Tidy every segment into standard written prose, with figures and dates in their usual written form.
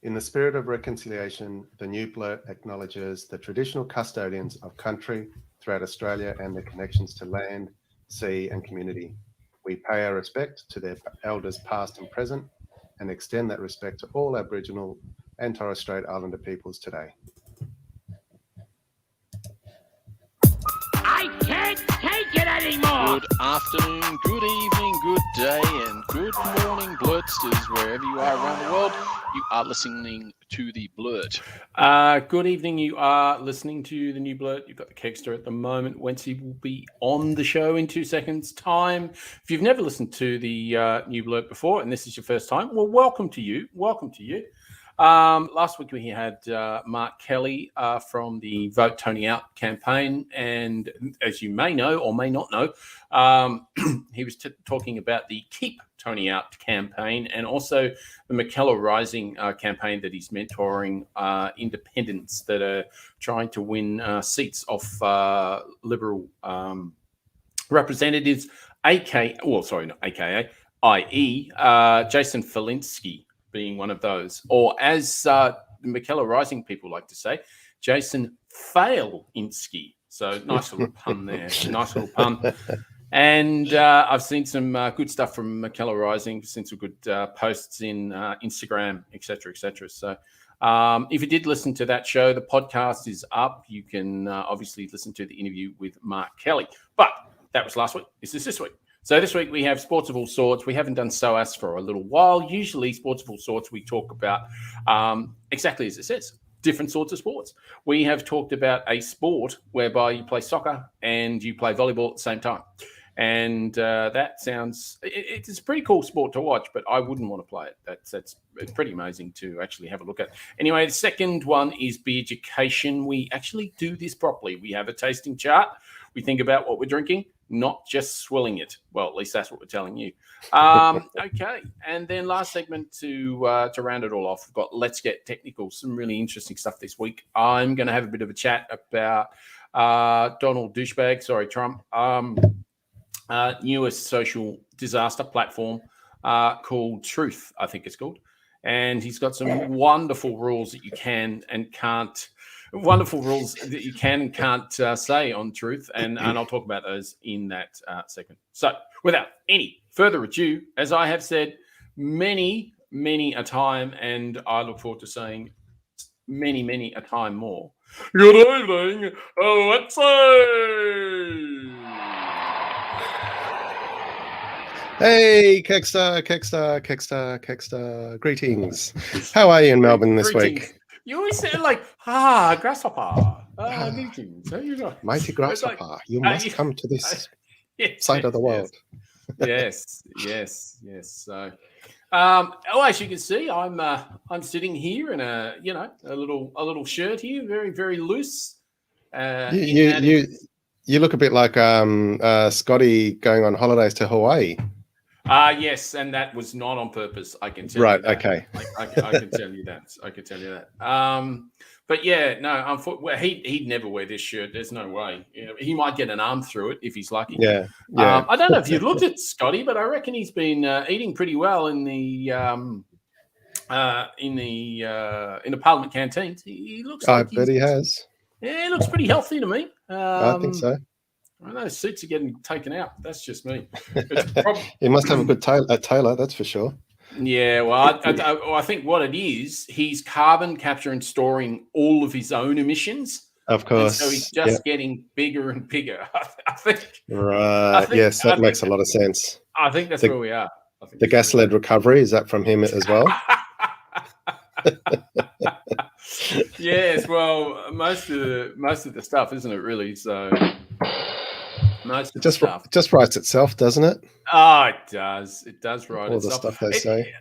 In the spirit of reconciliation, the new Blurt acknowledges the traditional custodians of country throughout Australia and their connections to land, sea and community. We pay our respect to their elders past and present and extend that respect to all Aboriginal and Torres Strait Islander peoples today. I can't take it anymore! Good afternoon, good evening, good day, and good morning, Blurtsters, wherever you are around the world. You are listening to the Blurt. Good evening. You are listening to the new Blurt. You've got the Kegster at the moment. Wency will be on the show in 2 seconds' time. If you've never listened to the new Blurt before, and this is your first time, well, welcome to you. Welcome to you. Last week we had Mark Kelly from the Vote Tony Out campaign, and as you may know or may not know, he was talking about the Keep Tony Out campaign and also the McKellar Rising campaign that he's mentoring independents that are trying to win seats off Liberal representatives, i.e. Jason Falinski being one of those, or as the McKellar Rising people like to say, Jason Failinski. So nice little pun there. Nice little pun. And I've seen some good stuff from McKellar Rising, seen some good posts in Instagram, etc., etc. So if you did listen to that show, the podcast is up. You can obviously listen to the interview with Mark Kelly. But that was last week. This is this week. So this week we have sports of all sorts. We haven't done SOAS for a little while. Usually sports of all sorts we talk about exactly as it says, different sorts of sports. We have talked about a sport whereby you play soccer and you play volleyball at the same time. And that sounds, it's a pretty cool sport to watch, but I wouldn't want to play it. It's pretty amazing to actually have a look at. Anyway, the second one is beer education. We actually do this properly. We have a tasting chart. We think about what we're drinking, not just swilling it. Well, at least that's what we're telling you. Okay. And then last segment to round it all off, we've got Let's Get Technical. Some really interesting stuff this week. I'm going to have a bit of a chat about Trump, newest social disaster platform called Truth, I think it's called. And he's got some wonderful rules that you can and can't say on Truth, and I'll talk about those in that segment. So without any further ado, as I have said many a time, and I look forward to saying many a time more, good evening, let's say. Hey, Kegster. Greetings. How are you in Melbourne this week? You always say like, grasshopper. Greetings. How you doing? Mighty grasshopper, you must come to this side of the world. Yes. So, as you can see, I'm sitting here in a little shirt here, very very loose. You look a bit like Scotty going on holidays to Hawaii. Yes, and that was not on purpose. I can tell you that. Okay. I can tell you that. But yeah, no, he'd never wear this shirt. There's no way. He might get an arm through it if he's lucky. Yeah. I don't know if you've looked at Scotty, but I reckon he's been eating pretty well in the Parliament canteens. He looks. I bet he has. Yeah, he looks pretty healthy to me. I think so. I know suits are getting taken out. That's just me. He must have a good tailor, that's for sure. Yeah, well, I think what it is, he's carbon capture and storing all of his own emissions. Of course. And so he's just getting bigger and bigger. I think. Right. Yes, that makes a lot of sense. I think that's where we are. The gas-led recovery, is that from him as well? Yes, well, most of the stuff, isn't it, really? So it just writes itself, doesn't it? Oh, it does. It does write all itself. The stuff they say.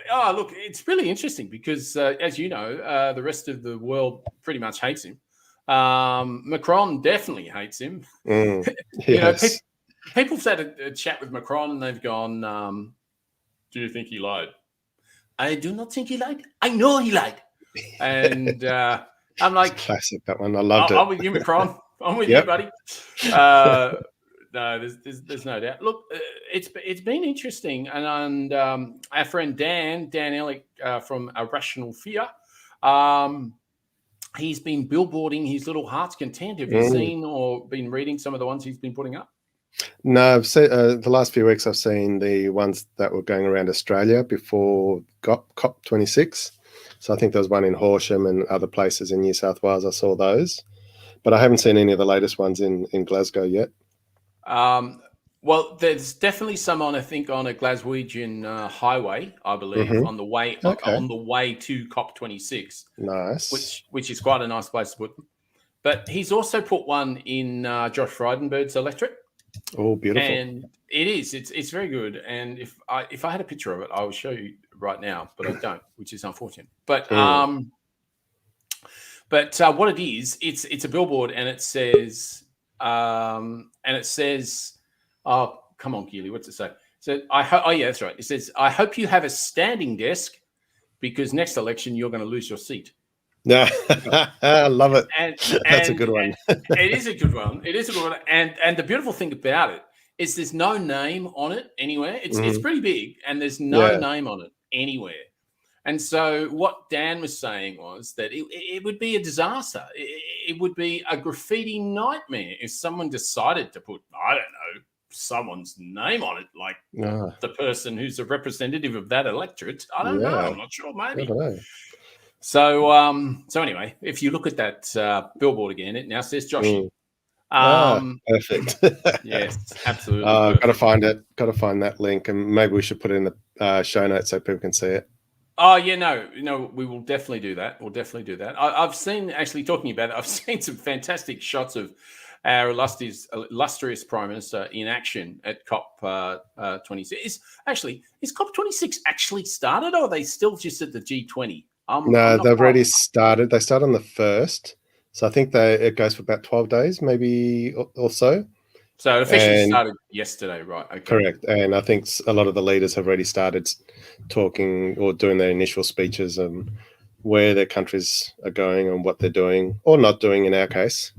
Look, it's really interesting because, as you know, the rest of the world pretty much hates him. Macron definitely hates him. Yes. People have had a chat with Macron and they've gone, do you think he lied? I do not think he lied. I know he lied. And I'm like, classic, that one. I loved it. I'm with you, Macron. I'm with you, buddy. No, there's no doubt. Look, it's been interesting, and our friend Dan Ellick from A Rational Fear. He's been billboarding his little Heart's Content. Have you seen or been reading some of the ones he's been putting up? No, I've seen the last few weeks. I've seen the ones that were going around Australia before COP26. So I think there was one in Horsham and other places in New South Wales. I saw those, but I haven't seen any of the latest ones in Glasgow yet. Well, there's definitely some on, I think, on a Glaswegian highway, I believe, on the way to COP26. Nice. Which is quite a nice place to put them. But he's also put one in Josh Frydenberg's electorate. Oh, beautiful! And it is. It's very good. And if I had a picture of it, I will show you right now. But I don't, which is unfortunate. But what it is, it's a billboard, and it says, oh, come on, Keely, what's it say? So yeah, that's right. It says, I hope you have a standing desk because next election you're going to lose your seat. Yeah, I love it. That's a good one. It is a good one. It is a good one. And the beautiful thing about it is there's no name on it anywhere. It's pretty big, and there's no name on it anywhere. And so what Dan was saying was that it would be a disaster. It would be a graffiti nightmare if someone decided to put, I don't know, someone's name on it, like the person who's a representative of that electorate. I don't know. I'm not sure. Maybe. I don't know. So anyway, if you look at that billboard again, it now says Joshy. Perfect. Yes, absolutely. Got to find it. Got to find that link, and maybe we should put it in the show notes so people can see it. Oh yeah, no, we will definitely do that. We'll definitely do that. I've seen, actually talking about it, I've seen some fantastic shots of our illustrious Prime Minister in action at COP26. Is COP26 actually started, or are they still just at the G20? No, they've already started. They start on the 1st. So I think it goes for about 12 days, maybe or so. So it officially started yesterday, right? Okay. Correct. And I think a lot of the leaders have already started talking or doing their initial speeches and where their countries are going and what they're doing or not doing in our case.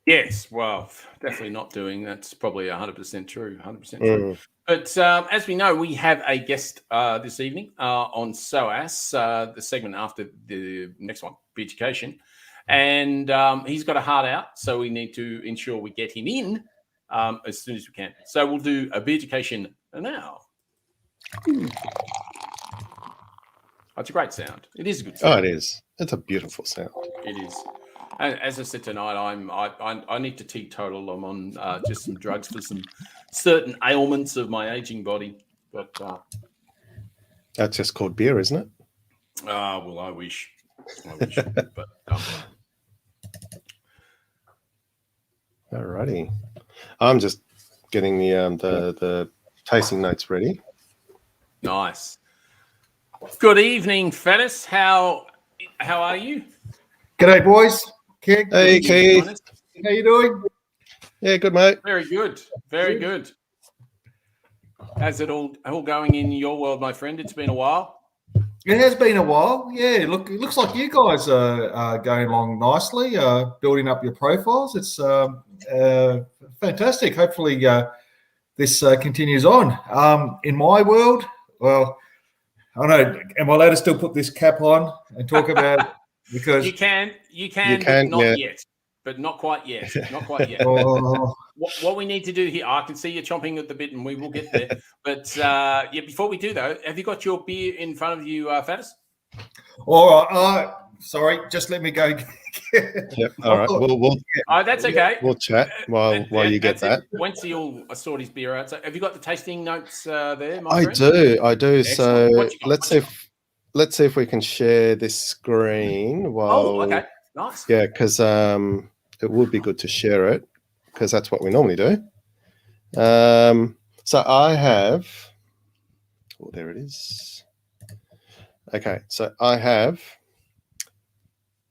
Yes, well, definitely not doing. That's probably 100% true. 100% true. But as we know, we have a guest this evening on SOAS, the segment after the next one, Education. And he's got a heart out, so we need to ensure we get him in as soon as we can. So we'll do a Education now. It's a great sound. It is a good sound. Oh, it is. It's a beautiful sound. It is. And as I said tonight, I need to teetotal. I'm on just some drugs for some certain ailments of my aging body. But that's just called beer, isn't it? Well, I wish. But alrighty. I'm just getting the tasting notes ready. Nice. Good evening, fellas. How are you? G'day, boys. Keg. Hey, Keith. How you doing? Yeah, good, mate. Very good. Very good. How's it all going in your world, my friend? It's been a while. It has been a while. Yeah, look, it looks like you guys are going along nicely, building up your profiles. It's fantastic. Hopefully this continues on. In my world, well, I don't know, am I allowed to still put this cap on and talk about because you can, but not yet. But not quite yet. Not quite yet. What we need to do here, I can see you chomping at the bit, and we will get there. But before we do though, have you got your beer in front of you, Faddis? All right. Sorry, just let me go. Yep. All right. We'll that's okay. We'll chat while you get that. Once he'll sort his beer out. So, have you got the tasting notes there, my friend? I do. Excellent. So let's see if we can share this screen while. Oh, okay. Nice. Yeah, because it would be good to share it because that's what we normally do. So I have. Oh, there it is. Okay, so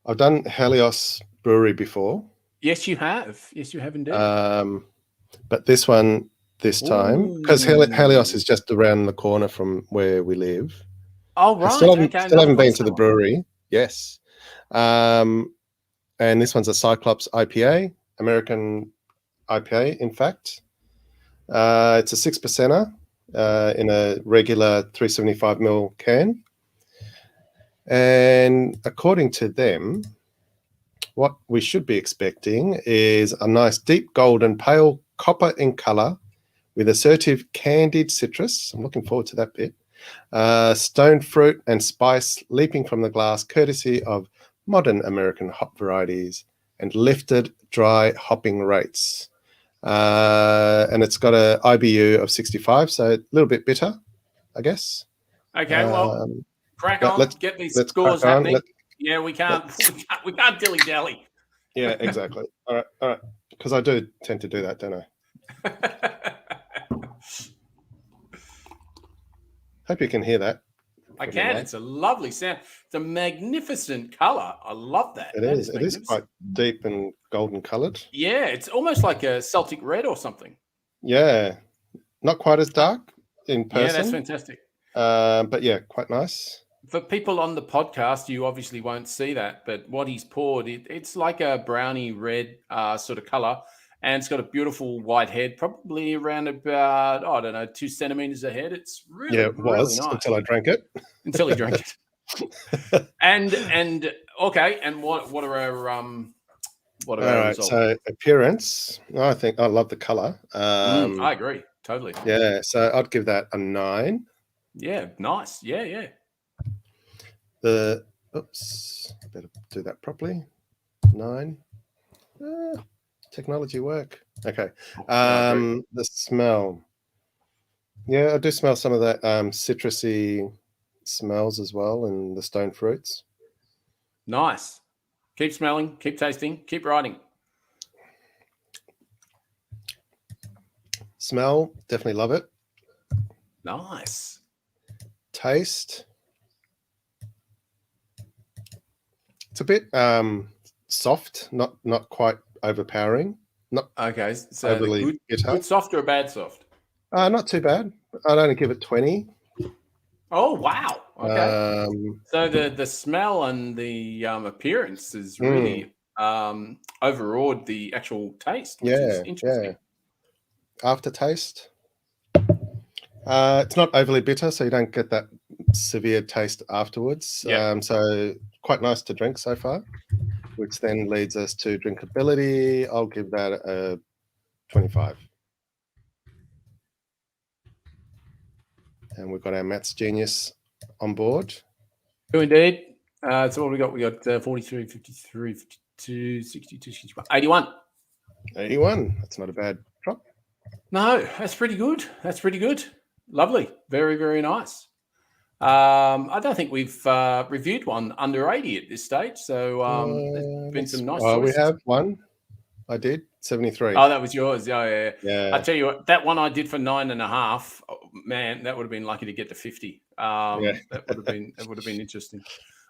I've done Helios Brewery before. Yes, you have. Yes, you have indeed. But this one this time, because Helios is just around the corner from where we live. Oh, right. Still haven't been to the brewery. Yes. And this one's a Cyclops IPA, American IPA, in fact. It's a 6%er in a regular 375ml can. And according to them, what we should be expecting is a nice deep golden pale copper in color with assertive candied citrus. I'm looking forward to that bit. Stone fruit and spice leaping from the glass, courtesy of modern American hop varieties, and lifted dry hopping rates. And it's got a IBU of 65, so a little bit bitter, I guess. Okay, well, crack yeah, on. Get these let's scores crack on. happening. Yeah, we can't dilly dally. Yeah, exactly. All right. Because I do tend to do that, don't I? Hope you can hear that. I can. It's a lovely sound. It's a magnificent color. I love that. It is. It is quite deep and golden coloured. Yeah, it's almost like a Celtic red or something. Yeah, not quite as dark in person. Yeah, that's fantastic. But yeah, quite nice. For people on the podcast, you obviously won't see that, but what he's poured, it's like a brownie red sort of color, and it's got a beautiful white head, probably around about, I don't know, 2 centimeters ahead. It's really, it was really nice. until I drank it. Until he drank it. and okay, and what are our All right, results? so appearance, I think I love the color. I agree, totally. Yeah, so I'd give that a 9. Yeah, nice. Yeah. Better do that properly. 9. Technology work. Okay. The smell. Yeah, I do smell some of that citrusy smells as well, and the stone fruits. Nice. Keep smelling, keep tasting, keep writing. Smell, definitely love it. Nice. Taste. It's a bit soft, not quite overpowering. Not okay. So overly bitter. Good soft or bad soft? Not too bad. I'd only give it 20. Oh wow! Okay. So the smell and the appearance is really overawed the actual taste, which is interesting. Yeah. Aftertaste. It's not overly bitter, so you don't get that severe taste afterwards. Yeah. So quite nice to drink so far, which then leads us to drinkability. I'll give that a 25. And we've got our maths genius on board. Oh, indeed. So what we got? We got 43, 53, 52, 62, 61, 81. 81. That's not a bad drop. No, that's pretty good. That's pretty good. Lovely. Very, very nice. I don't think we've reviewed one under 80 at this stage. So there's been some nice choices. We have one. I did 73. Oh, that was yours. Yeah. Yeah. I tell you what, that one I did for 9.5. Oh, man, that would have been lucky to get to 50. That would have been interesting.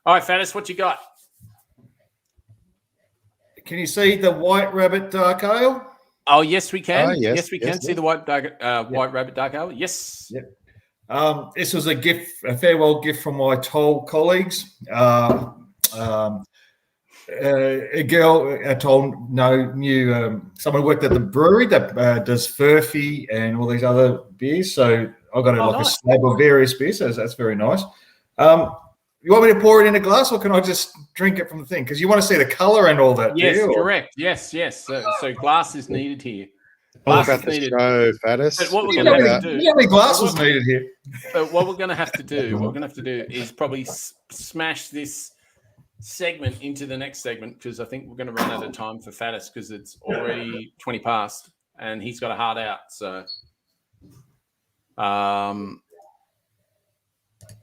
All right, Faddis, what you got? Can you see the White Rabbit Dark Ale? Oh, yes, we can. Yes, we can see the White Rabbit Dark Ale. Yes. Yep. This was a farewell gift from my toll colleagues. A girl I told knew someone worked at the brewery that does Furphy and all these other beers. So I got a slab of various beers. So that's very nice. You want me to pour it in a glass, or can I just drink it from the thing? Because you want to see the color and all that. Yes, correct. Yes. So glass is needed here. Glass is needed. Show, Faddis. But what we're going to have to do? How many glasses needed here? But what we're going to have to do, is probably smash this segment into the next segment, because I think we're going to run out of time for Faddis because it's already 20 past and he's got a hard out. So,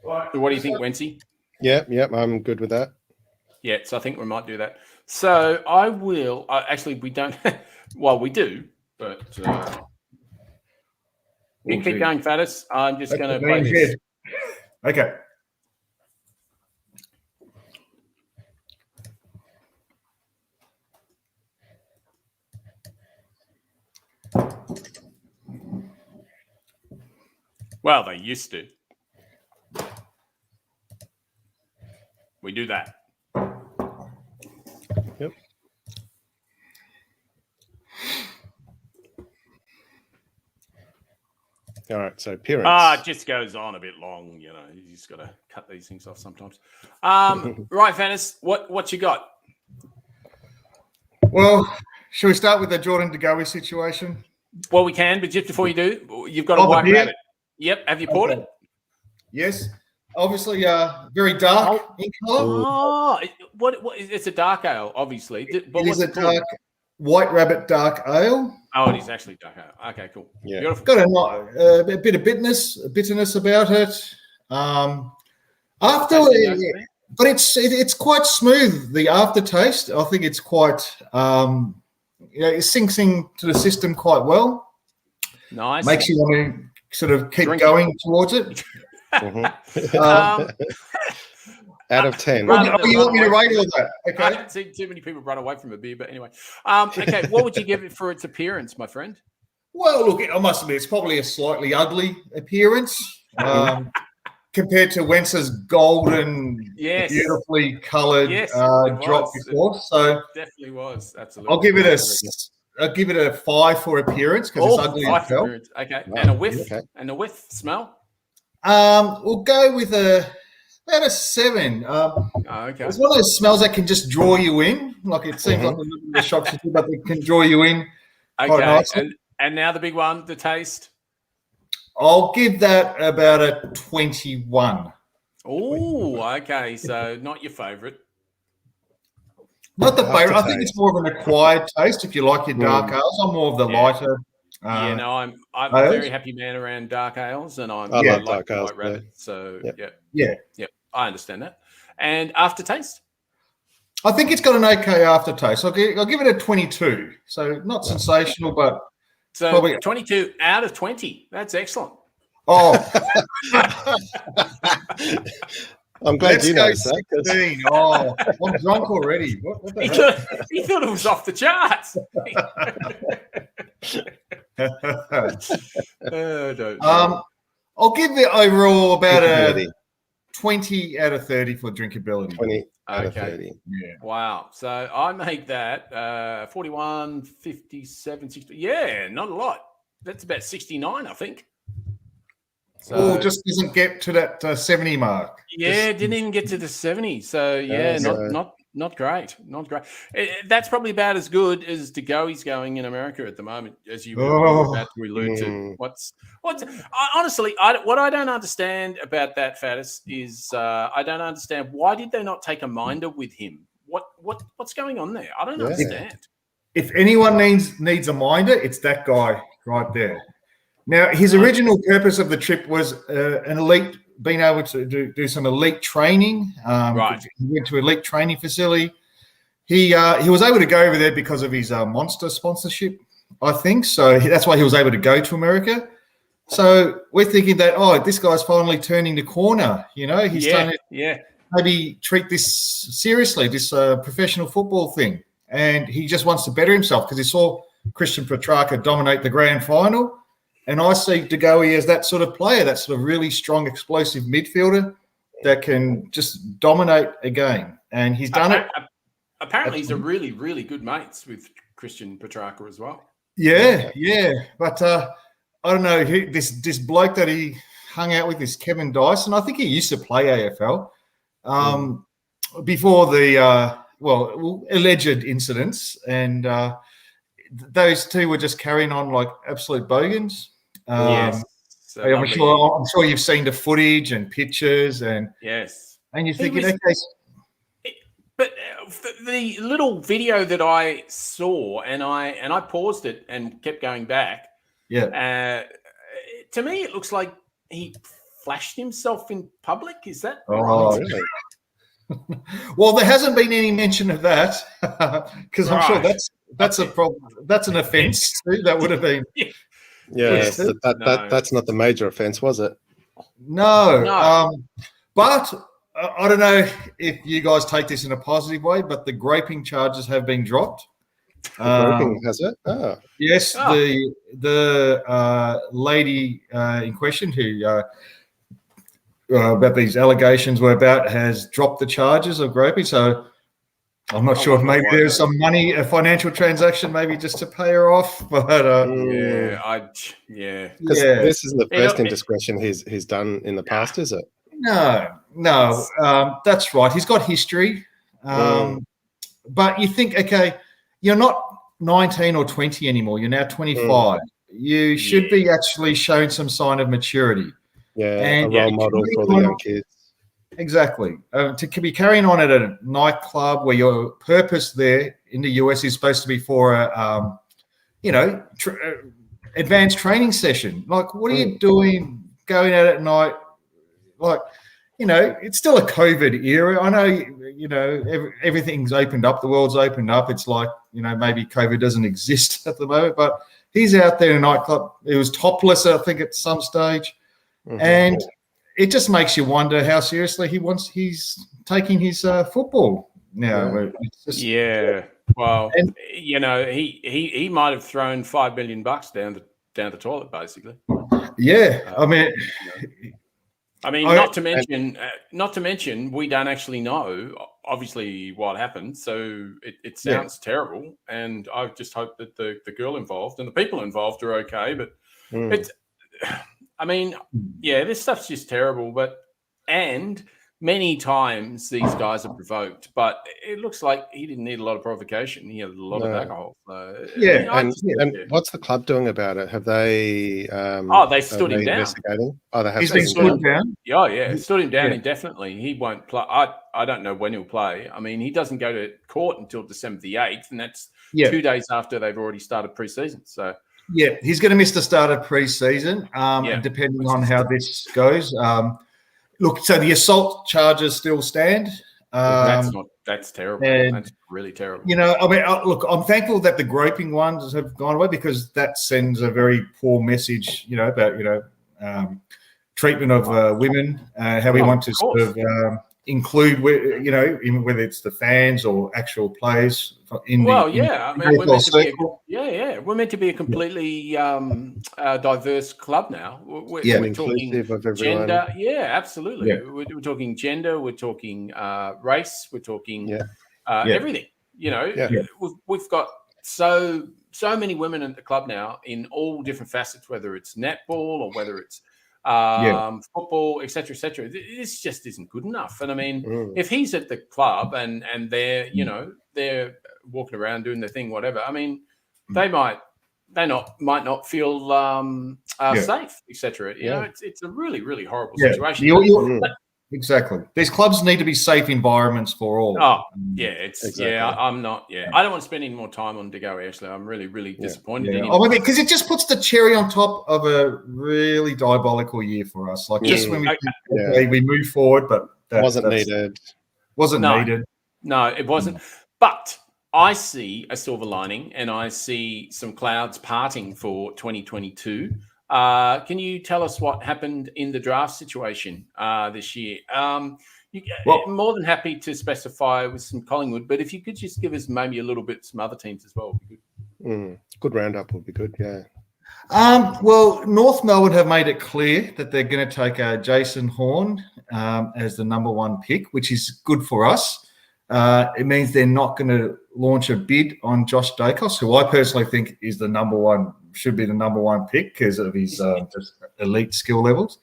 what do you think, Wency? Yep, I'm good with that. Yeah, so I think we might do that. So I will. Actually, we don't. Well, we do, but you keep going, Faddis. I'm just going to play this. Okay. Well, they used to. We do that. Yep. All right. So appearance. It just goes on a bit long. You know, you just got to cut these things off sometimes. Right, Fannis, what you got? Well, shall we start with the Jordan De Goey situation? Well, we can, but just before you do, you've got to Oh, the white beer? rabbit. Yep. Have you poured it? Yes. Obviously, very dark in colour. Oh, what? It's a dark ale, obviously. But It is what's a it called? dark White Rabbit dark ale. Oh, it is actually dark ale. Okay, cool. Yeah. Beautiful. Got a bit of bitterness about it. But it's quite smooth. The aftertaste, I think it's quite, it sinks into the system quite well. Nice. Makes you want to sort of keep Drink going towards it. Out of 10. You want me to rate all that? I Okay. haven't seen too many people run away from a beer, but anyway. Okay, what would you give it for its appearance, my friend? Well, look, I must admit, it's probably a slightly ugly appearance compared to Wentz's golden, Yes. beautifully coloured Yes, it drop was. before. So Definitely was. Absolutely. I'll give it a 5 for appearance because it's ugly as hell. Okay. Wow. And a whiff. Okay. And a whiff smell. We'll go with about a 7. Okay. It's one of those smells that can just draw you in. Like it seems like a little bit of shocks, but it can draw you in. Quite Okay. nicely. And now the big one, the taste. I'll give that about a 21. Oh, okay. So not your favourite. Not the favourite. I think Aftertaste. it's more of an acquired taste. If you like your dark ales, I'm more of the Yeah. lighter. Yeah, no, I'm a ales? very happy man around dark ales, and I I like love the dark ales, White Rabbit. So Yep. Yeah. I understand that. And aftertaste. I think it's got an okay aftertaste. I'll give it a 22. So not sensational, but So Probably- 22 out of 20. That's excellent. oh, I'm glad let's you go noticed that. 'Cause 16. Oh, I'm drunk already. What the He hell? thought it was off the charts. I'll give it overall about a drinkability, 20 out of 30 for drinkability. 20 out of Okay. 30. Yeah. Wow. So I make that 41, 57, 60. Yeah, not a lot. That's about 69, I think. So, Oh, just doesn't get to that 70 mark. yeah, didn't even get to the 70. So yeah, not great. Not great. That's probably about as good as De Goey's going in America at the moment, as you were about to allude to. Honestly, what I don't understand about that, Faddis, is I don't understand why did they not take a minder with him? What's going on there? I don't understand. If anyone needs a minder, it's that guy right there. Now, his original purpose of the trip was an elite, being able to do some elite training. Right. He went to elite training facility. He was able to go over there because of his Monster sponsorship, I think. So that's why he was able to go to America. So we're thinking that, this guy's finally turning the corner. You know, he's starting to maybe treat this seriously, this professional football thing. And he just wants to better himself because he saw Christian Petrarca dominate the grand final. And I see De Goey as that sort of player, that sort of really strong, explosive midfielder that can just dominate a game. And he's done it. Apparently, he's a really, really good mates with Christian Petrarca as well. Yeah. But I don't know, this bloke that he hung out with, this Kevin Dyson, I think he used to play AFL before the, alleged incidents. And those two were just carrying on like absolute bogans. Yes. So I'm sure you've seen the footage and pictures, and yes, and you're thinking, But the little video that I saw, and I paused it and kept going back. Yeah. To me, it looks like he flashed himself in public. Is that right? Really? Well, there hasn't been any mention of that because I'm sure that's a problem. That's an offence too. That would have been. Yeah, that's not the major offence, was it? No. But I don't know if you guys take this in a positive way, but the groping charges have been dropped. Groping, has it? Oh. Yes, the lady in question who about these allegations were about has dropped the charges of groping. So I'm not sure if maybe there's some money, a financial transaction, maybe just to pay her off. But Because this isn't the first indiscretion he's done in the past, is it? No, that's right. He's got history. But you think, okay, you're not 19 or 20 anymore. You're now 25. You should be actually showing some sign of maturity. Yeah, and a role model for the young kids. Exactly. To be carrying on at a nightclub where your purpose there in the US is supposed to be for a, advanced training session. Like, what are you doing going out at night? Like, it's still a COVID era. I know, everything's opened up. The world's opened up. It's like, maybe COVID doesn't exist at the moment, but he's out there in a nightclub. It was topless, I think, at some stage. And it just makes you wonder how seriously he's taking his football now. Well, he might have thrown $5 million down the toilet, basically. Yeah, not to mention, we don't actually know, obviously, what happened. So it sounds terrible, and I just hope that the girl involved and the people involved are okay. But it's, this stuff's just terrible. And many times these guys are provoked, but it looks like he didn't need a lot of provocation. He had a lot of alcohol. So, and what's the club doing about it? Have they? They stood him down. Investigating? Oh, they have. He's been stood down. Yeah, stood him down indefinitely. He won't play. I don't know when he'll play. I mean, he doesn't go to court until December the 8th, and that's 2 days after they've already started pre-season. So. Yeah, he's going to miss the start of pre-season, depending on how this goes. Look, so the assault charges still stand. That's terrible. That's really terrible. Look, I'm thankful that the groping ones have gone away, because that sends a very poor message, about treatment of women, how we want to sort of include, whether it's the fans or actual players. We're meant to be a completely diverse club now. We're talking of gender. Yeah, absolutely. Yeah. We're talking gender. We're talking race. We're talking everything. We've got so many women at the club now in all different facets, whether it's netball or whether it's football, etc., etc. This just isn't good enough. And I mean, if he's at the club and they're they're walking around doing their thing, whatever. I mean, they might not feel safe, etc. It's a really, really horrible situation. Exactly. These clubs need to be safe environments for all. Oh, yeah, exactly. I'm not. Yeah, I don't want to spend any more time on De Goey. Actually, I'm really, really disappointed in him. Because it just puts the cherry on top of a really diabolical year for us. Like just when we move forward, but wasn't needed. Wasn't needed. No, it wasn't. But I see a silver lining, and I see some clouds parting for 2022. Can you tell us what happened in the draft situation this year? More than happy to specify with some Collingwood, but if you could just give us maybe a little bit some other teams as well. Would be good. Good roundup would be good, yeah. North Melbourne have made it clear that they're going to take Jason Horn as the number one pick, which is good for us. It means they're not going to launch a bid on Josh Dacos, who I personally think is should be the number one pick because of his just elite skill levels.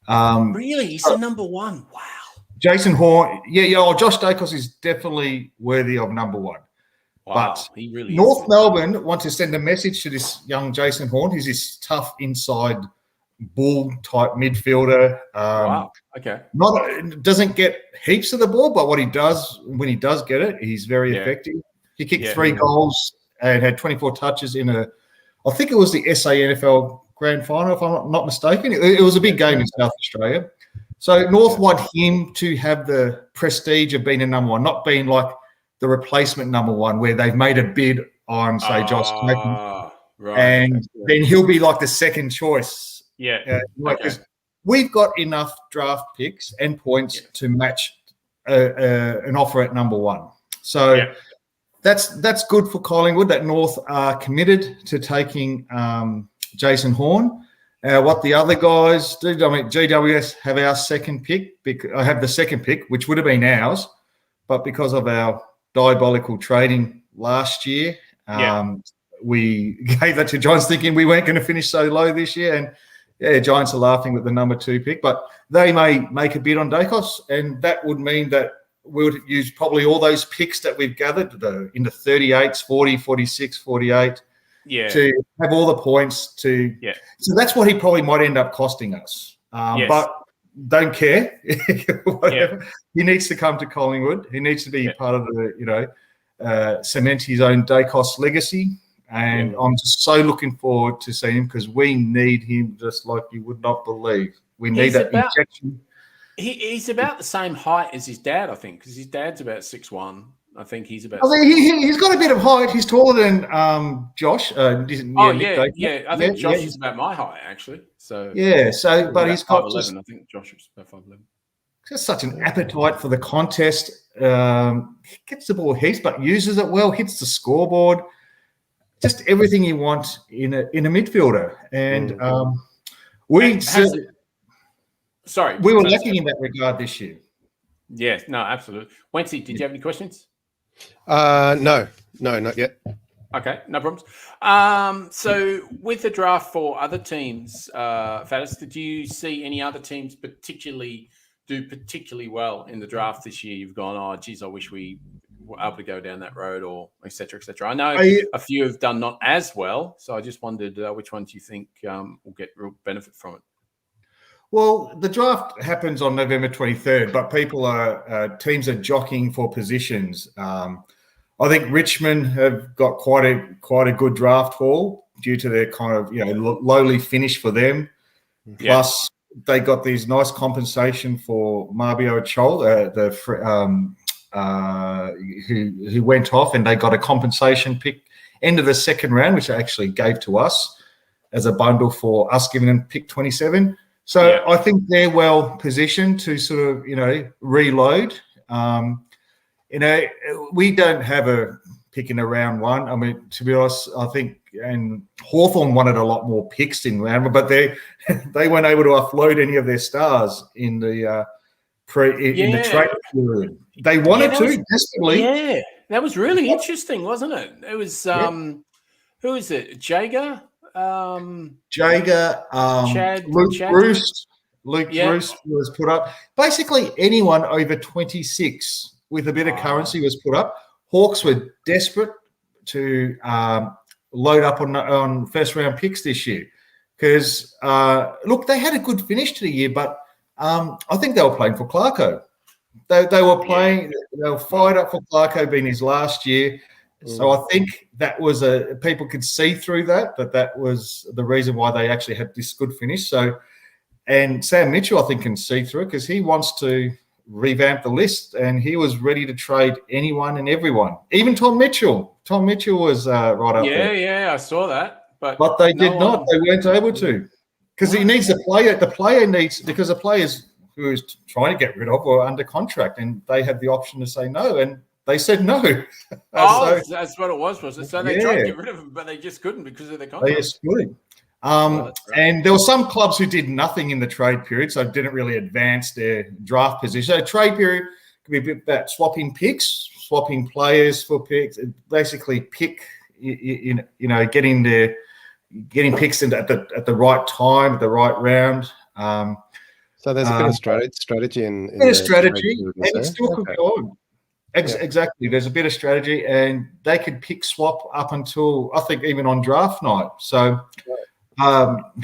Really? He's the number one? Wow. Jason Horn, Josh Dacos is definitely worthy of number one. Wow, but he really North Melbourne want to send a message to this young Jason Horn. He's this tough inside bull-type midfielder. Wow, okay. Doesn't get heaps of the ball, but what he does, when he does get it, he's very effective. He kicked 3 goals and had 24 touches in I think it was the SANFL Grand Final, if I'm not mistaken. It was a big game in South Australia. So North want him to have the prestige of being a number one, not being like the replacement number one where they've made a bid on, say, Josh Clayton. Right. And then he'll be like the second choice. Yeah. We've got enough draft picks and points to match an offer at number one. So that's good for Collingwood that North are committed to taking Jason Horn. What the other guys do, I mean, GWS have our second pick. I have the second pick, which would have been ours, but because of our diabolical trading last year. We gave that to Giants thinking we weren't going to finish so low this year. And yeah, Giants are laughing with the number 2 pick, but they may make a bid on Dacos, and that would mean that we would use probably all those picks that we've gathered into 38s, 40, 46, 48 to have all the points to. Yeah. So that's what he probably might end up costing us. But don't care. He needs to come to Collingwood. He needs to be part of the, cement his own Dacos legacy. And I'm just so looking forward to seeing him because we need him just like you would not believe. We need that injection. He's about the same height as his dad, I think, because his dad's about 6'1". I think he's about. He's got a bit of height. He's taller than Josh. I think Josh is about my height actually. So but he's got 5'11". I think Josh is about 5'11". Just such an appetite for the contest. He gets the ball heaps, but uses it well. Hits the scoreboard. Just everything you want in a midfielder, and we were lacking in that regard this year. Yeah, no, absolutely. Wency, did you have any questions? No, not yet. Okay, no problems. So with the draft for other teams, Faddis, did you see any other teams do particularly well in the draft this year? You've gone, oh, geez, I wish we were able to go down that road, or et cetera, et cetera. I know a few have done not as well, so I just wondered which ones you think will get real benefit from it. Well, the draft happens on November 23rd, but teams are jockeying for positions. I think Richmond have got quite a good draft haul due to their kind of lowly finish for them. Plus, they got these nice compensation for Marbio Chol, who went off, and they got a compensation pick end of the second round, which they actually gave to us as a bundle for us giving them pick 27. So I think they're well positioned to sort of, reload. We don't have a pick in a round one. I mean, to be honest, I think, and Hawthorn wanted a lot more picks in round, but they weren't able to offload any of their stars in the in the trade period. They wanted to desperately. Yeah, that was really interesting, wasn't it? It was who is it? Jager. Luke Bruce was put up. Basically, anyone over 26 with a bit of currency was put up. Hawks were desperate to load up on first round picks this year because look, they had a good finish to the year, but I think they were playing for Clarko. They were playing. They were fired up for Clarko being his last year. So I think that was people could see through that was the reason why they actually had this good finish. So, and Sam Mitchell, I think, can see through it because he wants to revamp the list, and he was ready to trade anyone and everyone, even Tom Mitchell. Tom Mitchell was right up there. Yeah, I saw that, but they did not. They weren't able to because he needs a player. The player needs because the players who is trying to get rid of were under contract, and they had the option to say no, and they said no. That's what it was it? So they tried to get rid of him, but they just couldn't because of their contract. They just couldn't. And there were some clubs who did nothing in the trade period, so didn't really advance their draft position. So trade period could be a bit about swapping picks, swapping players for picks, basically pick, getting picks at the right time, at the right round. So there's a bit of strategy in a bit of strategy, and it still could go on. Exactly. There's a bit of strategy, and they could pick swap up until I think even on draft night. So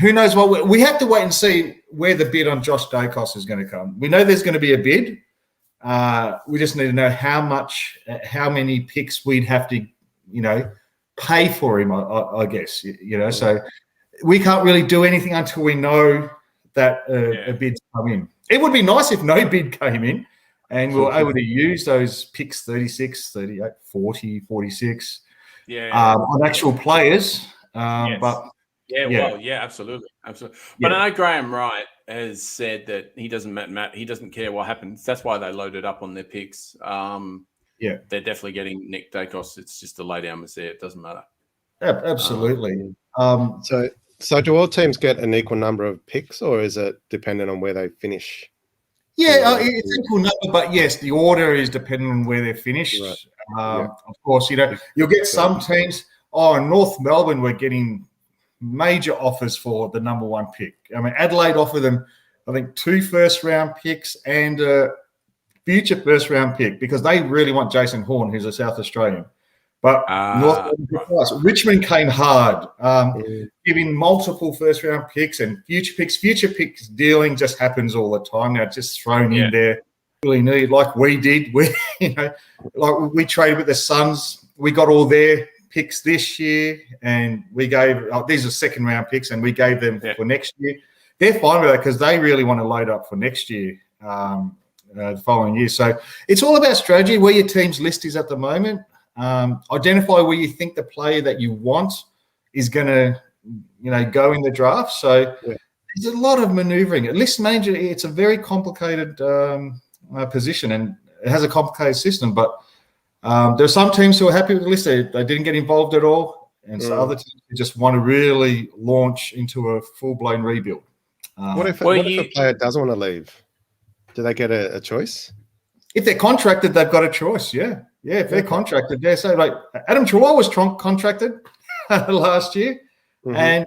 who knows what we have to wait and see where the bid on Josh Dacos is going to come. We know there's going to be a bid. We just need to know how many picks we'd have to, pay for him. I guess So we can't really do anything until we know that a bid's come in. It would be nice if no bid came in. And we were able to use those picks 36, 38, 40, 46 on actual players. But absolutely. But I know Graham Wright has said that he doesn't care what happens. That's why they loaded up on their picks. They're definitely getting Nick Dacos. It's just a lay down was there. It doesn't matter. Absolutely. So do all teams get an equal number of picks, or is it dependent on where they finish? Yeah, it's an equal number, but yes, the order is dependent on where they're finished. Right. Of course, you'll get some teams. Oh, in North Melbourne, we're getting major offers for the number 1 pick. I mean, Adelaide offer them, I think, 2 first-round picks and a future first-round pick because they really want Jason Horn, who's a South Australian. But Richmond came hard, giving multiple first-round picks and future picks. Future picks dealing just happens all the time now, just thrown in there. Really need, like we did. Like we traded with the Suns. We got all their picks this year, and we gave these are second-round picks, and we gave them for next year. They're fine with that because they really want to load up for next year, the following year. So it's all about strategy, where your team's list is at the moment. Identify where you think the player that you want is going to, go in the draft. So there's a lot of maneuvering. A list manager, it's a very complicated position, and it has a complicated system. But there are some teams who are happy with the list. They didn't get involved at all. And so other teams who just want to really launch into a full-blown rebuild. What if a player doesn't want to leave? Do they get a choice? If they're contracted, they've got a choice, yeah. Yeah, if they're contracted, yeah. So, like, Adam Treloar was contracted last year. And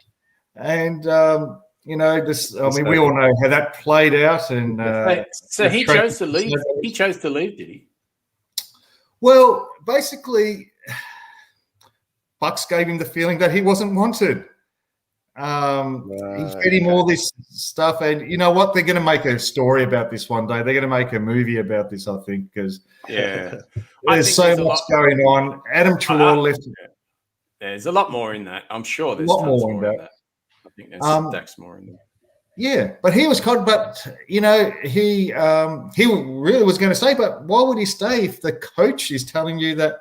this. I mean, we all know how that played out. And so he chose to leave. He chose to leave, did he? Well, basically, Bucks gave him the feeling that he wasn't wanted. He's getting all this stuff, and you know what? They're going to make a story about this one day. They're going to make a movie about this, I think, because there's so much going on. Adam Treloar left. There's a lot more in that. I'm sure there's a lot more in that. I think there's more in there. Yeah, but he was caught. But he really was going to stay. But why would he stay if the coach is telling you that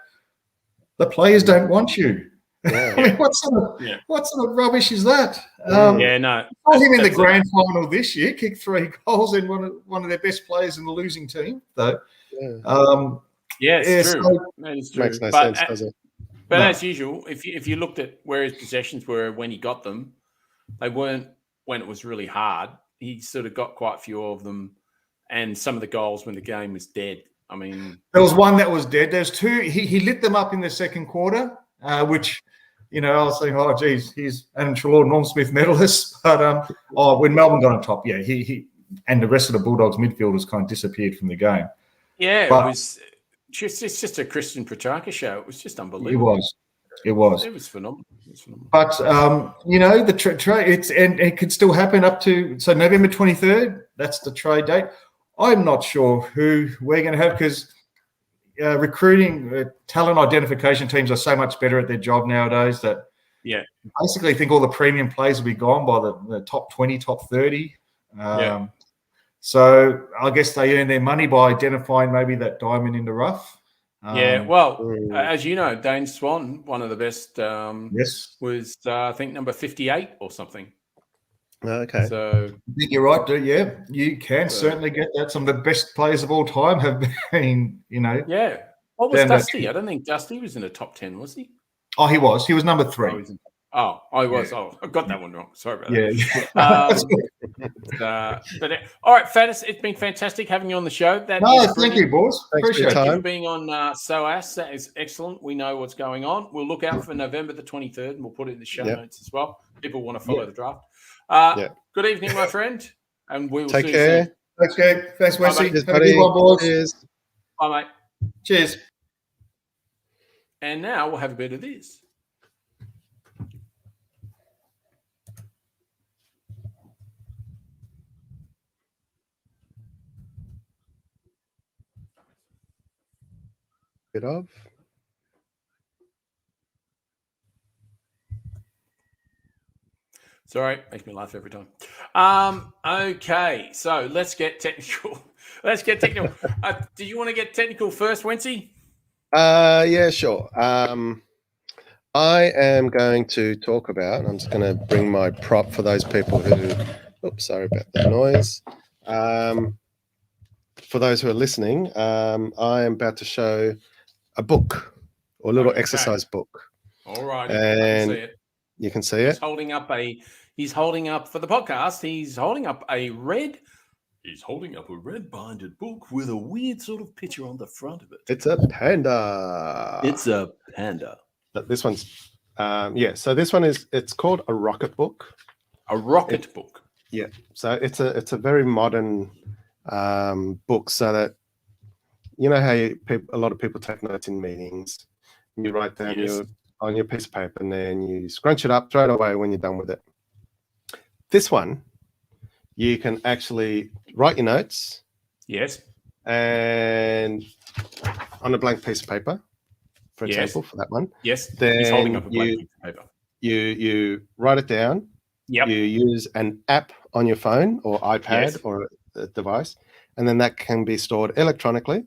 the players don't want you? Yeah. I mean, what sort of rubbish is that? No. I him in the grand final this year, kicked 3 goals and one of their best players in the losing team, though. It's true. That is true. Makes no sense, does it? But as usual, if you looked at where his possessions were when he got them, they weren't when it was really hard. He sort of got quite a few of them, and some of the goals when the game was dead. I mean, there was one that was dead. There's 2. He lit them up in the second quarter, which. I was thinking, oh, geez, he's Adam Treloar, Norm Smith medalist. But when Melbourne got on top, he and the rest of the Bulldogs midfielders kind of disappeared from the game. Yeah, it's just a Christian Petrarca show. It was just unbelievable. It was. It was phenomenal. But the trade and it could still happen up to November 23rd. That's the trade date. I'm not sure who we're going to have because. Recruiting talent identification teams are so much better at their job nowadays that basically I think all the premium players will be gone by the top 20, top 30. So I guess they earn their money by identifying maybe that diamond in the rough. As you know, Dane Swan, one of the best, was I think number 58 or something. Okay. So I think you're right, dude. Yeah, you can certainly get that. Some of the best players of all time have been, Yeah. What was Dusty? I don't think Dusty was in the top 10, was he? Oh, he was. He was number 3. I was. Yeah. Oh, I got that one wrong. Sorry about that. All right, Faddis, it's been fantastic having you on the show. Thank you, boys. Appreciate it. You being on SOAS. That is excellent. We know what's going on. We'll look out for November the 23rd, and we'll put it in the show notes as well. People want to follow the draft. Good evening, my friend, and we will take see care. You soon. Thanks, Gabe. Thanks, Wesley. Have a good one, boys. Cheers. Bye, mate. Cheers. And now we'll have a bit of this. Bit of. Sorry, makes me laugh every time. Okay, so let's get technical. Do you want to get technical first, Wency? Yeah, sure. I am going to talk about, I'm just going to bring my prop for those people who, sorry about the noise. For those who are listening, I am about to show a book or a little exercise book. All right. And I can see it. You can see it. He's holding up for the podcast. He's holding up a red He's holding up a red-binded book with a weird sort of picture on the front of it. It's a panda. It's a panda. But this one's, so this one it's called a rocket book. A rocket book. Yeah. So it's a very modern book, so that you know how a lot of people take notes in meetings. You write down on your piece of paper, and then you scrunch it up, throw it away when you're done with it. This one, you can actually write your notes. Yes. And on a blank piece of paper, for example, for that one. Yes. Then he's holding up a blank piece of paper. You write it down. Yep. You use an app on your phone or iPad or a device, and then that can be stored electronically.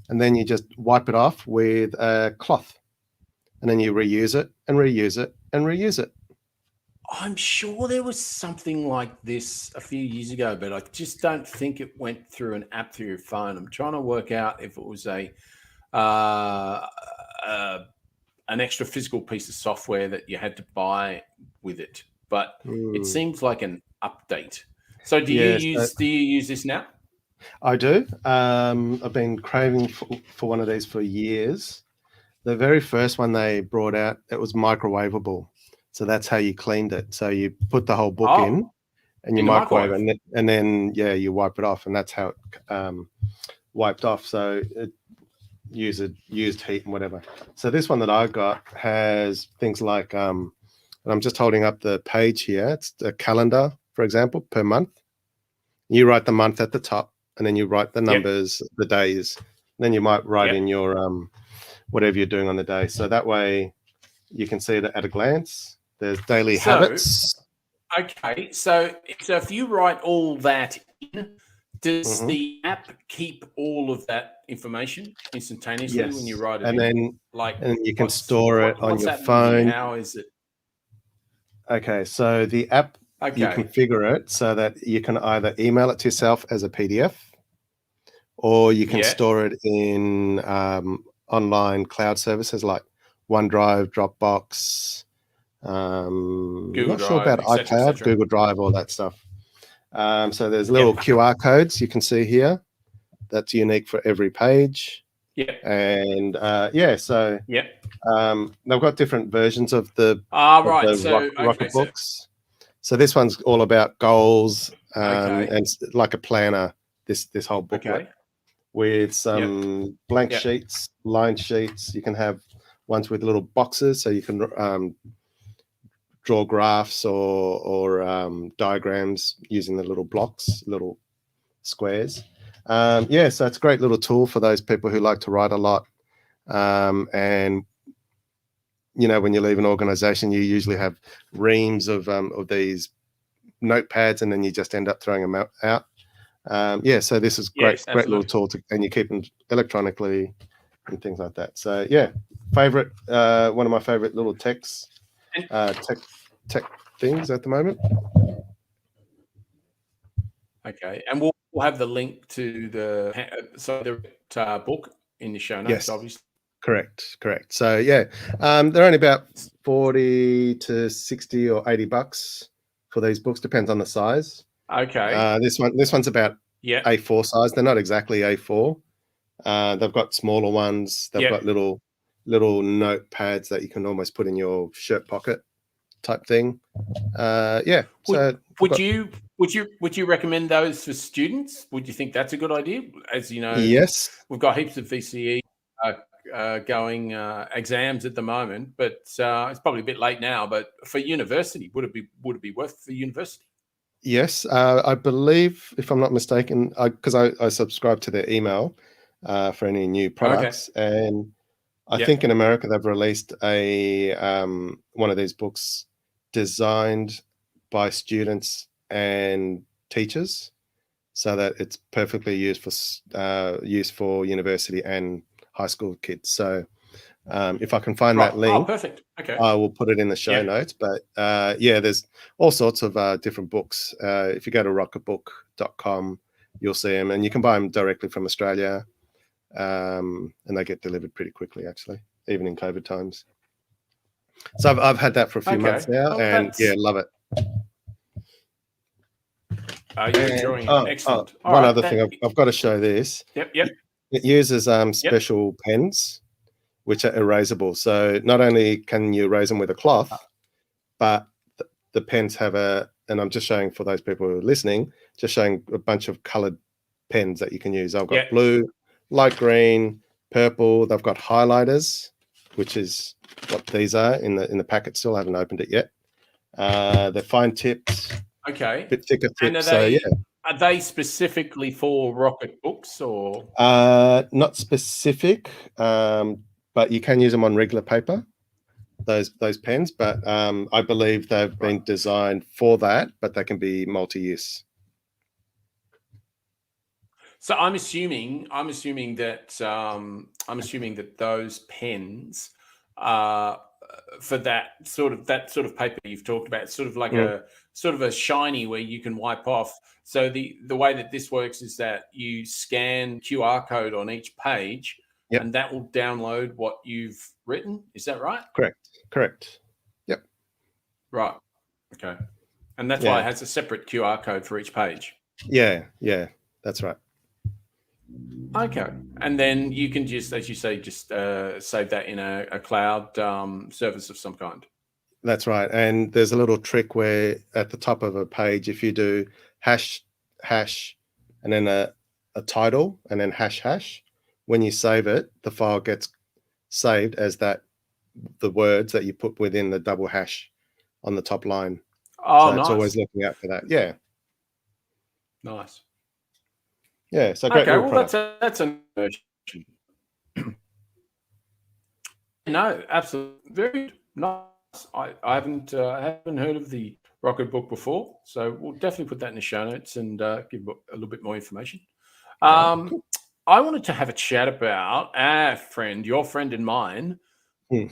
And then you just wipe it off with a cloth, and then you reuse it and reuse it and reuse it. I'm sure there was something like this a few years ago, but I just don't think it went through an app through your phone. I'm trying to work out if it was an extra physical piece of software that you had to buy with it, but it seems like an update. So do you use this now? I do. I've been craving for one of these for years. The very first one they brought out, it was microwavable. So that's how you cleaned it. So you put the whole book in and you microwave it, and then you wipe it off, and that's how it wiped off. So it used heat and whatever. So this one that I got has things like, and I'm just holding up the page here. It's a calendar, for example, per month. You write the month at the top, and then you write the numbers, the days. Then you might write in your whatever you're doing on the day. So that way you can see it at a glance. There's daily habits. Okay, so if you write all that in, does the app keep all of that information instantaneously when you write it and in? And you can store it on your phone. How is it? Okay, so the app, you configure it so that you can either email it to yourself as a PDF, or you can store it in online cloud services like OneDrive, Dropbox, Google not sure about iCloud, Google Drive, all that stuff. So there's little QR codes you can see here. That's unique for every page. Yeah. And they've got different versions of the rocket books. So this one's all about goals and like a planner. This whole booklet with some blank sheets, lined sheets. You can have ones with little boxes, so you can draw graphs or diagrams using the little blocks, little squares. So it's a great little tool for those people who like to write a lot. And you know, when you leave an organization, you usually have reams of these notepads, and then you just end up throwing them out. So this is great little tool and you keep them electronically and things like that. So favorite, one of my favorite little tech things at the moment. Okay, and we'll have the link to the book in the show notes, obviously. Correct. So they're only about 40 to 60 or $80 for these books, depends on the size. Okay. This one's about A4 size. They're not exactly A4. They've got smaller ones. They've got little notepads that you can almost put in your shirt pocket type thing. Would you recommend those for students? Would you think that's a good idea? As you know, we've got heaps of VCE going exams at the moment, but it's probably a bit late now. But for university, would it be worth for university? Yes, I believe, if I'm not mistaken, because I subscribe to their email for any new products, and I think in America they've released a one of these books designed by students and teachers, so that it's perfectly used for university and high school kids. So if I can find that link, perfect. Okay, I will put it in the show notes. But there's all sorts of different books. If you go to rocketbook.com, you'll see them, and you can buy them directly from Australia, and they get delivered pretty quickly, actually, even in COVID times. So I've had that for a few months now, and love it. You're enjoying it. Excellent. All One right, other thing, I've got to show this. Yep. It uses special pens, which are erasable. So not only can you erase them with a cloth, but the pens have and I'm just showing for those people who are listening, just showing a bunch of colored pens that you can use. I've got blue, light green, purple. They've got highlighters, which is what these are in the packet. Still haven't opened it yet. They're fine tips. Okay. Bit thicker tips. And are they specifically for Rocket books or? Not specific, but you can use them on regular paper. Those pens, but I believe they've been designed for that, but they can be multi-use. So I'm assuming that those pens are for that sort of paper you've talked about. It's sort of like a shiny where you can wipe off. So the way that this works is that you scan QR code on each page, and that will download what you've written. Is that right? Correct. Yep. Right. Okay. And that's why it has a separate QR code for each page. Yeah, that's right. Okay. And then you can just, as you say, save that in a cloud service of some kind. That's right. And there's a little trick where at the top of a page, if you do hash, and then a title, and then hash, when you save it, the file gets saved as the words that you put within the double hash on the top line. Oh, so nice. It's always looking out for that. Yeah. Nice. Yeah. So great. Okay. Well, that's an version. No, absolutely. Very nice. I haven't heard of the Rocket book before, so we'll definitely put that in the show notes and give a little bit more information. Cool. I wanted to have a chat about your friend and mine,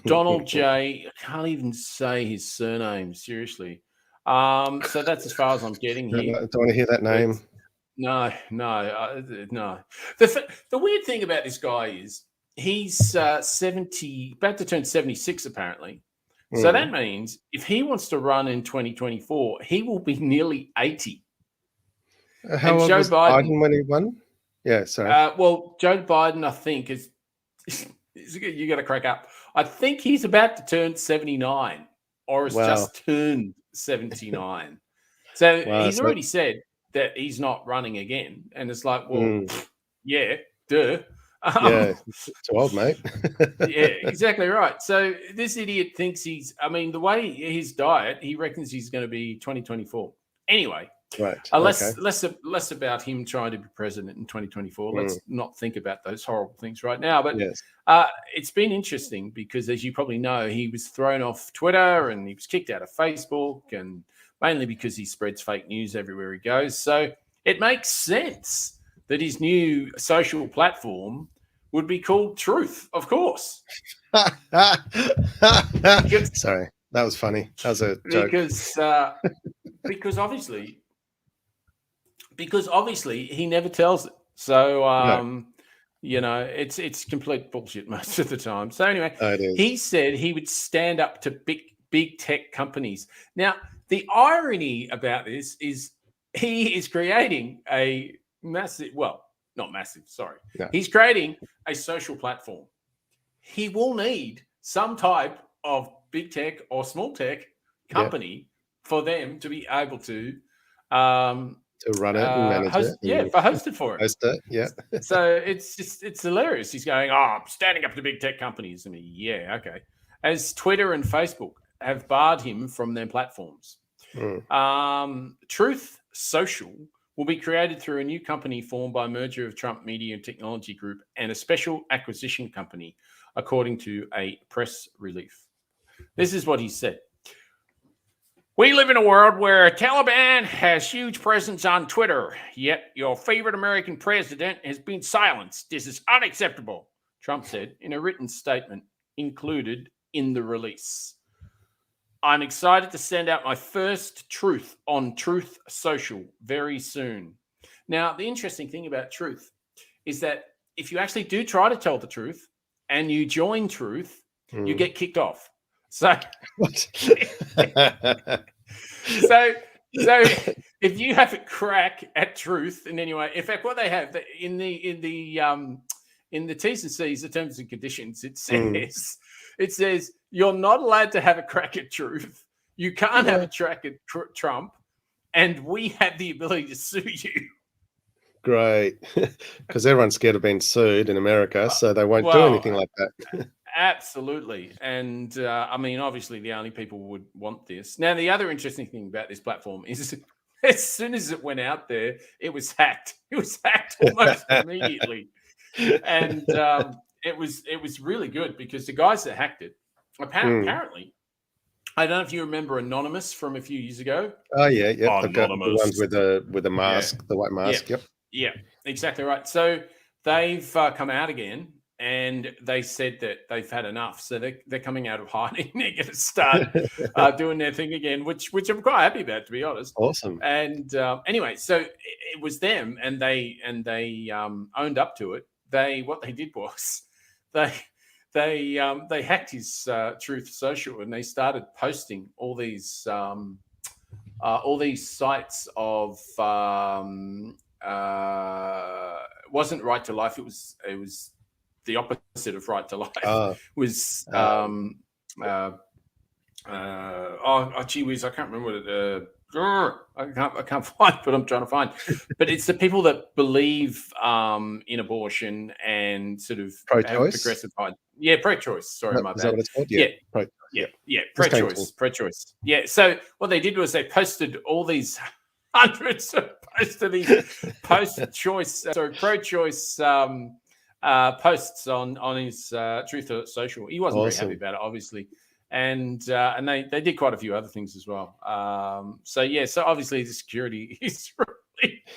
Donald J. I can't even say his surname, seriously. So that's as far as I'm getting here. Don't want to hear that name. No. The weird thing about this guy is he's 70, about to turn 76 apparently. So that means if he wants to run in 2024, he will be nearly 80. How old was Biden when he won? Yeah, sorry. Well, Joe Biden, I think, is you got to crack up. I think he's about to turn 79 or has just turned 79. So he's already said that he's not running again. And it's like, well, yeah, duh. Yeah, too old, mate. Yeah, exactly right. So this idiot thinks the way his diet, he reckons he's going to be 2024. Anyway, right. Less about him trying to be president in 2024. Let's not think about those horrible things right now. But it's been interesting because, as you probably know, he was thrown off Twitter and he was kicked out of Facebook, and mainly because he spreads fake news everywhere he goes. So it makes sense that his new social platform would be called Truth, of course. Sorry, that was funny. That was a joke. Because obviously he never tells it. So it's complete bullshit most of the time. So anyway, he said he would stand up to big tech companies. Now, the irony about this is he is creating a massive, well, not massive, sorry. No. He's creating a social platform. He will need some type of big tech or small tech company for them to be able to run it and manage it. Yeah, for hosted for it. Host it, yeah. So it's hilarious. He's going, I'm standing up to big tech companies. I mean, yeah, okay. As Twitter and Facebook have barred him from their platforms. Truth Social will be created through a new company formed by a merger of Trump Media and Technology Group and a special acquisition company, according to a press release. This is what he said. We live in a world where Taliban has huge presence on Twitter, yet your favorite American president has been silenced. This is unacceptable, Trump said in a written statement included in the release. I'm excited to send out my first truth on Truth Social very soon. Now, the interesting thing about Truth is that if you actually do try to tell the truth and you join Truth, you get kicked off. So, so if you have a crack at truth in any way, in fact, what they have in the T's and C's, the terms and conditions, it says you're not allowed to have a crack at truth. You can't have a crack at Trump, and we have the ability to sue you. Great, because everyone's scared of being sued in America, so they won't do anything like that. Absolutely. And I mean, obviously, the only people would want this. Now, the other interesting thing about this platform is as soon as it went out there, it was hacked. It was hacked almost immediately. And it was really good because the guys that hacked it, apparently, I don't know if you remember Anonymous from a few years ago. Oh, yeah. I've got the ones with a mask, the white mask. Yep. Yeah, exactly right. So they've come out again. And they said that they've had enough, so they're coming out of hiding. They're going to start doing their thing again, which I'm quite happy about, to be honest. Awesome. And anyway, so it was them, and they owned up to it. What they did was they hacked his Truth Social, and they started posting all these sites of wasn't Right to Life. It was the opposite of Right to Life. Was gee whiz, I can't remember what it. I can't find what I'm trying to find. But it's the people that believe in abortion and sort of pro-choice. Progressive. Yeah, pro-choice. Sorry, my bad. Is that what it's called? Yeah. Pro-choice. Yeah. So what they did was they posted all these hundreds of pro-choice posts on his Truth Social. He wasn't very happy about it, obviously, and they did quite a few other things as well. So obviously the security is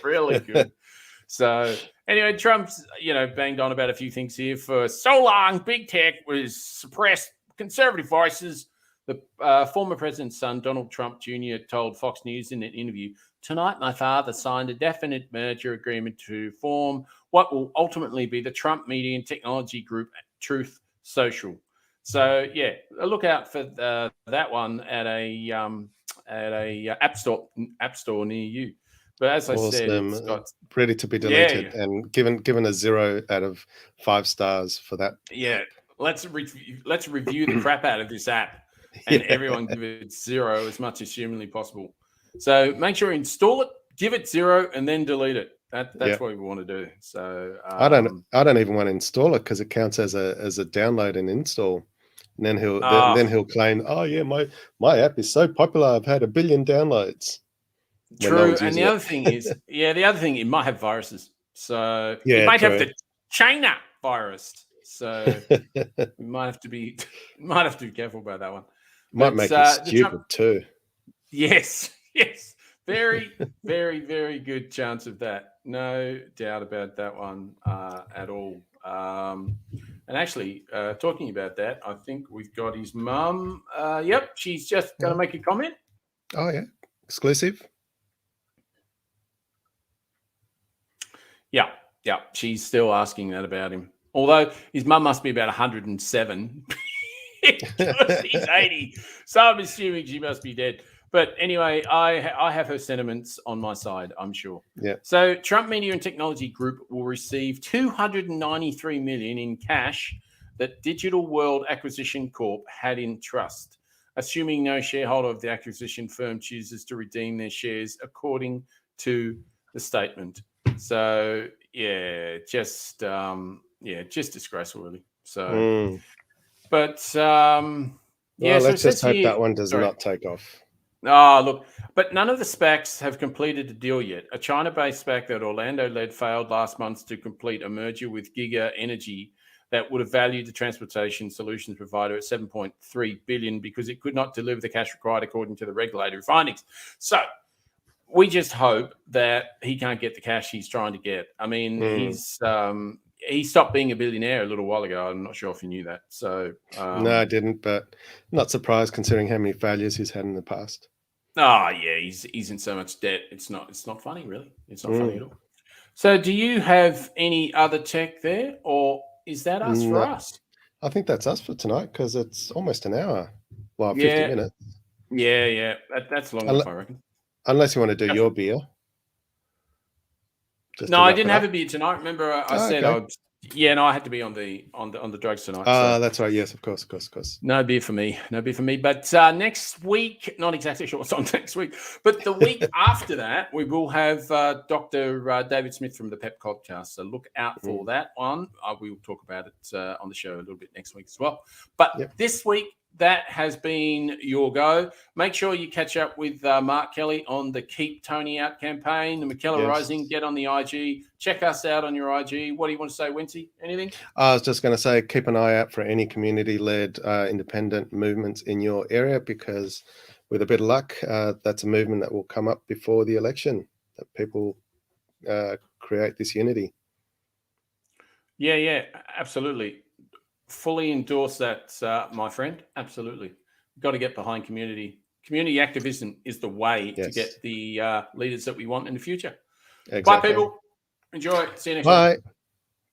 really good. So anyway, Trump's banged on about a few things here. For so long, big tech was suppressed conservative voices. The former president's son, Donald Trump Jr., told Fox News in an interview, "Tonight, my father signed a definite merger agreement to form what will ultimately be the Trump Media and Technology Group, Truth Social." So, look out for that one at a app store near you. But as I said, it's got ready to be deleted and given a 0 out of 5 stars for that. Yeah, let's review the crap out of this app, and everyone give it 0 as much as humanly possible. So make sure you install it, give it 0, and then delete it. That's what we want to do. So I don't even want to install it because it counts as a download and install. And then he'll claim, "Oh yeah, my app is so popular. I've had 1 billion downloads." True. And the other thing is, it might have viruses. So it might have the China virus. So we might have to be careful about that one. Might make it stupid too. Yes. Very, very, very good chance of that. No doubt about that one at all. And actually, talking about that, I think we've got his mum. Yep, she's just going to make a comment. Oh, yeah. Exclusive. Yeah. She's still asking that about him. Although his mum must be about 107 because he's 80. So I'm assuming she must be dead. But anyway, I have her sentiments on my side, I'm sure. Yeah. So Trump Media and Technology Group will receive $293 million in cash that Digital World Acquisition Corp had in trust, assuming no shareholder of the acquisition firm chooses to redeem their shares, according to the statement. So just disgraceful, really. So, but let's just hope that one does not take off. Look, but none of the SPACs have completed a deal yet. A China-based SPAC that Orlando led failed last month to complete a merger with Giga Energy that would have valued the transportation solutions provider at $7.3 billion because it could not deliver the cash required according to the regulatory findings. So we just hope that he can't get the cash he's trying to get. I mean, he stopped being a billionaire a little while ago. I'm not sure if you knew that. So no, I didn't, but not surprised considering how many failures he's had in the past. He's in so much debt. It's not funny, really. It's not funny at all. So do you have any other tech there, or is that us for us? I think that's us for tonight because it's almost an hour. Well, 50 minutes. Yeah. That's long enough, I reckon. Unless you want to do your beer. Just No, to I wrap didn't it have up. a beer tonight. Remember, I said, okay. I had to be on the drugs tonight. That's right. Yes, of course. No beer for me. No beer for me. But next week, not exactly sure what's on next week, but the week after that, we will have Dr. David Smith from the PEP podcast. So look out for that one. We will talk about it on the show a little bit next week as well. But this week, that has been your go. Make sure you catch up with Mark Kelly on the Keep Tony Out campaign, the McKellar Rising. Get on the IG. Check us out on your IG. What do you want to say, Wincy? Anything? I was just going to say, keep an eye out for any community-led independent movements in your area, because with a bit of luck, that's a movement that will come up before the election, that people create this unity. Yeah, absolutely. Fully endorse that, my friend. Absolutely. Got to get behind community. Community activism is the way to get the leaders that we want in the future. Exactly. Bye, people. Enjoy. See you next week. Bye.